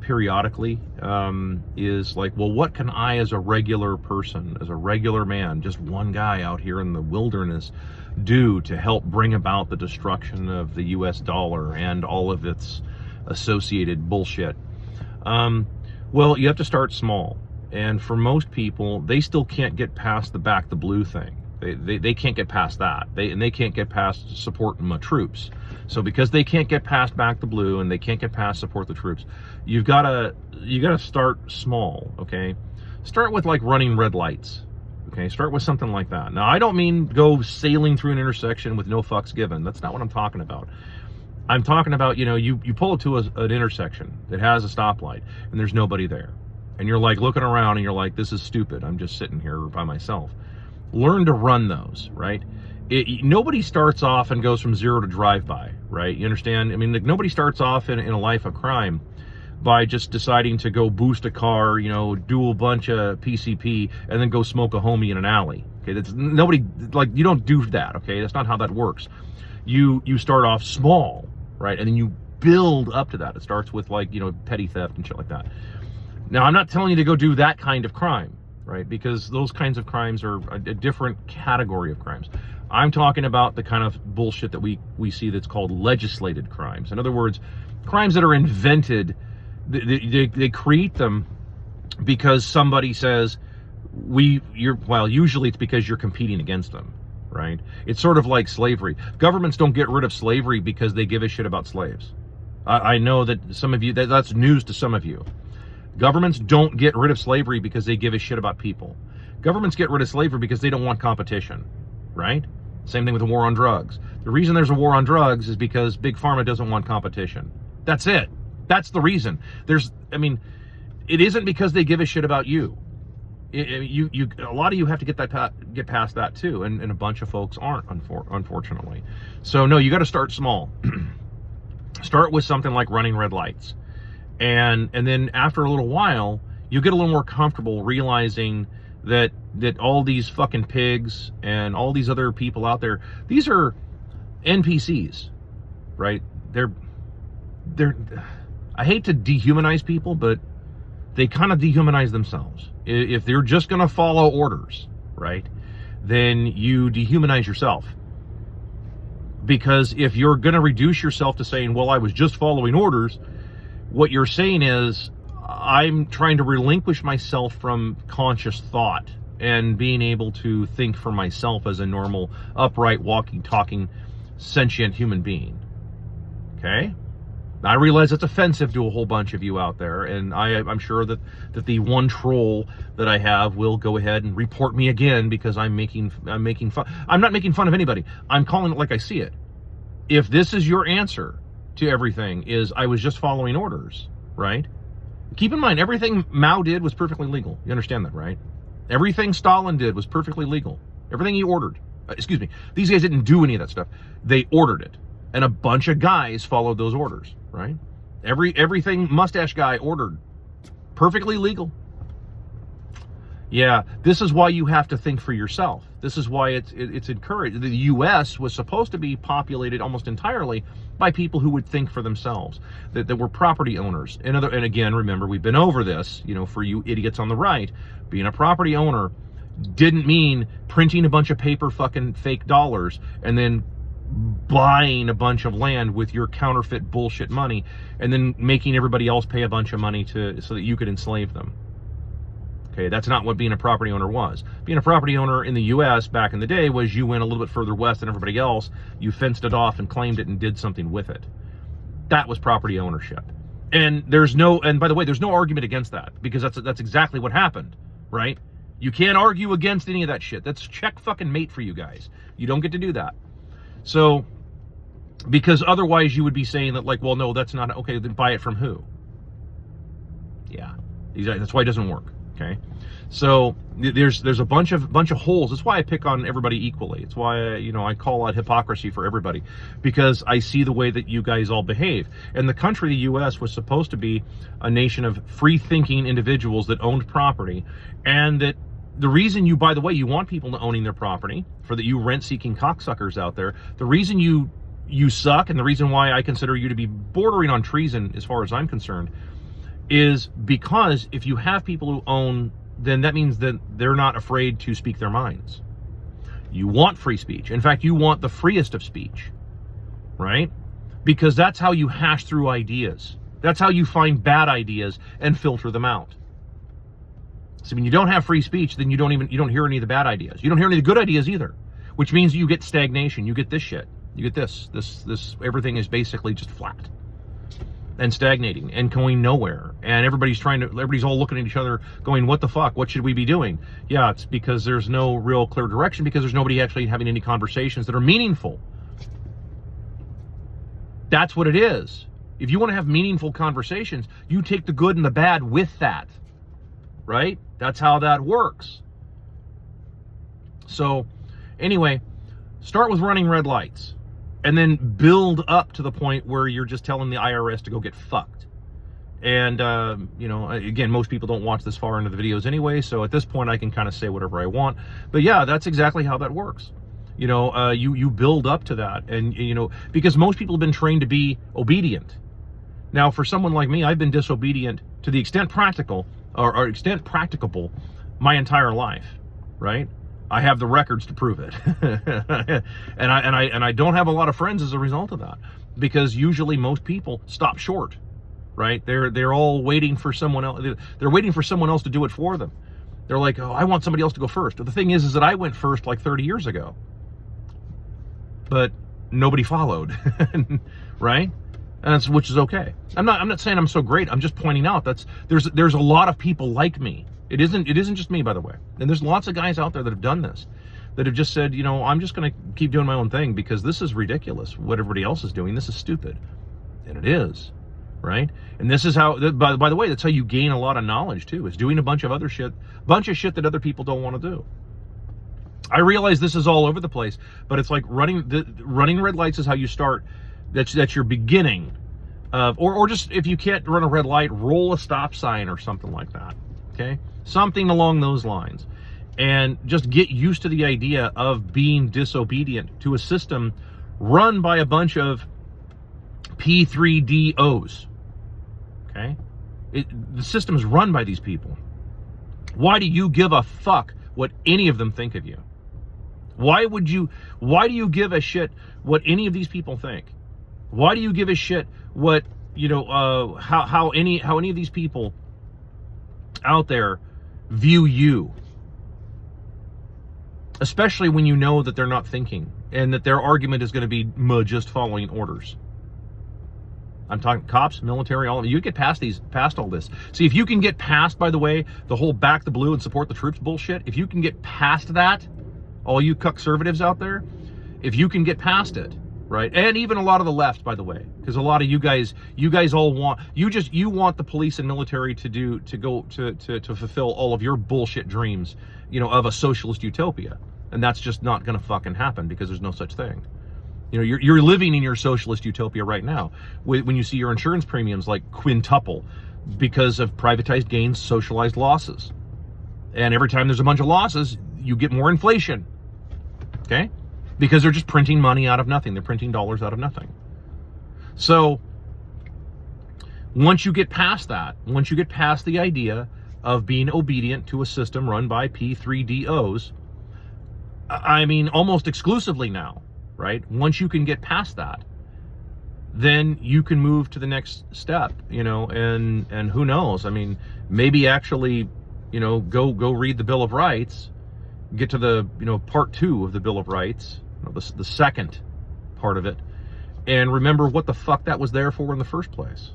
periodically is like, well, what can I as a regular person, as a regular man, just one guy out here in the wilderness, do to help bring about the destruction of the US dollar and all of its associated bullshit? Well, you have to start small. And for most people, they still can't get past the back the blue thing. They can't get past that. They can't get past supporting my troops. So because they can't get past back the blue and they can't get past support the troops, you gotta start small, okay? Start with like running red lights, okay? Start with something like that. Now, I don't mean go sailing through an intersection with no fucks given. That's not what I'm talking about. I'm talking about, you pull it to an intersection that has a stoplight and there's nobody there. And you're like looking around and you're like, this is stupid. I'm just sitting here by myself. Learn to run those, right? Nobody starts off and goes from zero to drive-by, right? You understand? I mean, like, nobody starts off in a life of crime by just deciding to go boost a car, do a bunch of PCP, and then go smoke a homie in an alley. Okay, that's nobody, like, you don't do that, okay? That's not how that works. You start off small, right? And then you build up to that. It starts with, like, petty theft and shit like that. Now, I'm not telling you to go do that kind of crime, right? Because those kinds of crimes are a different category of crimes. I'm talking about the kind of bullshit that we see that's called legislated crimes. In other words, crimes that are invented, they create them because somebody says, usually it's because you're competing against them, right? It's sort of like slavery. Governments don't get rid of slavery because they give a shit about slaves. I know that some of you, that's news to some of you. Governments don't get rid of slavery because they give a shit about people. Governments get rid of slavery because they don't want competition, right? Same thing with the war on drugs. The reason there's a war on drugs is because Big Pharma doesn't want competition. That's it. That's the reason. It isn't because they give a shit about you. A lot of you have to get past that too, and a bunch of folks aren't, unfortunately. So no, you got to start small. Start with something like running red lights. And then after a little while, you get a little more comfortable realizing that all these fucking pigs and all these other people out there, these are NPCs, right? They're I hate to dehumanize people, but they kind of dehumanize themselves. If they're just going to follow orders, right, then you dehumanize yourself. Because if you're going to reduce yourself to saying, well, I was just following orders, what you're saying is, I'm trying to relinquish myself from conscious thought and being able to think for myself as a normal, upright, walking, talking, sentient human being. Okay? Now, I realize it's offensive to a whole bunch of you out there, and I'm sure that the one troll that I have will go ahead and report me again because I'm making fun. I'm not making fun of anybody. I'm calling it like I see it. If this is your answer to everything, is I was just following orders, right? Keep in mind, everything Mao did was perfectly legal. You understand that, right? Everything Stalin did was perfectly legal. Everything he ordered. These guys didn't do any of that stuff. They ordered it. And a bunch of guys followed those orders, right? Everything Mustache Guy ordered, perfectly legal. Yeah, this is why you have to think for yourself. This is why it's encouraged. The U.S. was supposed to be populated almost entirely by people who would think for themselves, that were property owners. And again, remember, we've been over this, for you idiots on the right. Being a property owner didn't mean printing a bunch of paper fucking fake dollars and then buying a bunch of land with your counterfeit bullshit money and then making everybody else pay a bunch of money so that you could enslave them. Okay, that's not what being a property owner was. Being a property owner in the U.S. back in the day was you went a little bit further west than everybody else, you fenced it off and claimed it and did something with it. That was property ownership. And by the way, there's no argument against that, because that's exactly what happened, right? You can't argue against any of that shit. That's check fucking mate for you guys. You don't get to do that. So, because otherwise you would be saying that, like, well, no, that's not, okay, then buy it from who? Yeah, exactly. That's why it doesn't work. Okay, so there's a bunch of holes. That's why I pick on everybody equally. It's why I call out hypocrisy for everybody, because I see the way that you guys all behave. And the country, the U.S., was supposed to be a nation of free-thinking individuals that owned property, and that the reason by the way, you want people to owning their property, for that you rent-seeking cocksuckers out there. The reason you suck, and the reason why I consider you to be bordering on treason, as far as I'm concerned, is because if you have people who own, then that means that they're not afraid to speak their minds. You want free speech. In fact, you want the freest of speech, right? Because that's how you hash through ideas. That's how you find bad ideas and filter them out. So when you don't have free speech, then you don't hear any of the bad ideas. You don't hear any of the good ideas either, which means you get stagnation. You get this shit. You get this, everything is basically just flat and stagnating and going nowhere. And everybody's all looking at each other going, what the fuck? What should we be doing? Yeah, it's because there's no real clear direction, because there's nobody actually having any conversations that are meaningful. That's what it is. If you want to have meaningful conversations, you take the good and the bad with that, right? That's how that works. So anyway, start with running red lights and then build up to the point where you're just telling the IRS to go get fucked. And, again, most people don't watch this far into the videos anyway, so at this point I can kind of say whatever I want. But yeah, that's exactly how that works. You build up to that, and, because most people have been trained to be obedient. Now, for someone like me, I've been disobedient to the extent practical, or extent practicable, my entire life, right? I have the records to prove it. and I don't have a lot of friends as a result of that, because usually most people stop short, right? They're all waiting for someone else. They're waiting for someone else to do it for them. They're like, oh, I want somebody else to go first. But the thing is that I went first like 30 years ago, but nobody followed, right? Which is okay. I'm not saying I'm so great. I'm just pointing out there's a lot of people like me. It isn't just me, by the way. And there's lots of guys out there that have done this, that have just said, I'm just going to keep doing my own thing because this is ridiculous. What everybody else is doing, this is stupid. And it is, right? And this is how, by the way, that's how you gain a lot of knowledge too, is doing a bunch of shit that other people don't want to do. I realize this is all over the place, but it's like running red lights is how you start. That's your beginning of, or just if you can't run a red light, roll a stop sign or something like that. Okay, something along those lines, and just get used to the idea of being disobedient to a system run by a bunch of P3DOs. Okay, the system is run by these people. Why do you give a fuck what any of them think of you? Why do you give a shit what any of these people think? Why do you give a shit what, how any of these people out there view you? Especially when you know that they're not thinking and that their argument is going to be just following orders. I'm talking cops, military, all of you. You get past all this. See, if you can get past, by the way, the whole back the blue and support the troops bullshit, if you can get past that, all you conservatives out there, if you can get past it, right? And even a lot of the left, by the way, because a lot of you guys all want, you want the police and military to fulfill all of your bullshit dreams, of a socialist utopia. And that's just not going to fucking happen, because there's no such thing. You're living in your socialist utopia right now when you see your insurance premiums like quintuple because of privatized gains, socialized losses. And every time there's a bunch of losses, you get more inflation. Okay? Because they're just printing money out of nothing. They're printing dollars out of nothing. So once you get past that, once you get past the idea of being obedient to a system run by P3DOs, I mean, almost exclusively now, right? Once you can get past that, then you can move to the next step, and who knows? I mean, maybe actually, go read the Bill of Rights, get to the, part 2 of the Bill of Rights, the second part of it, and remember what the fuck that was there for in the first place.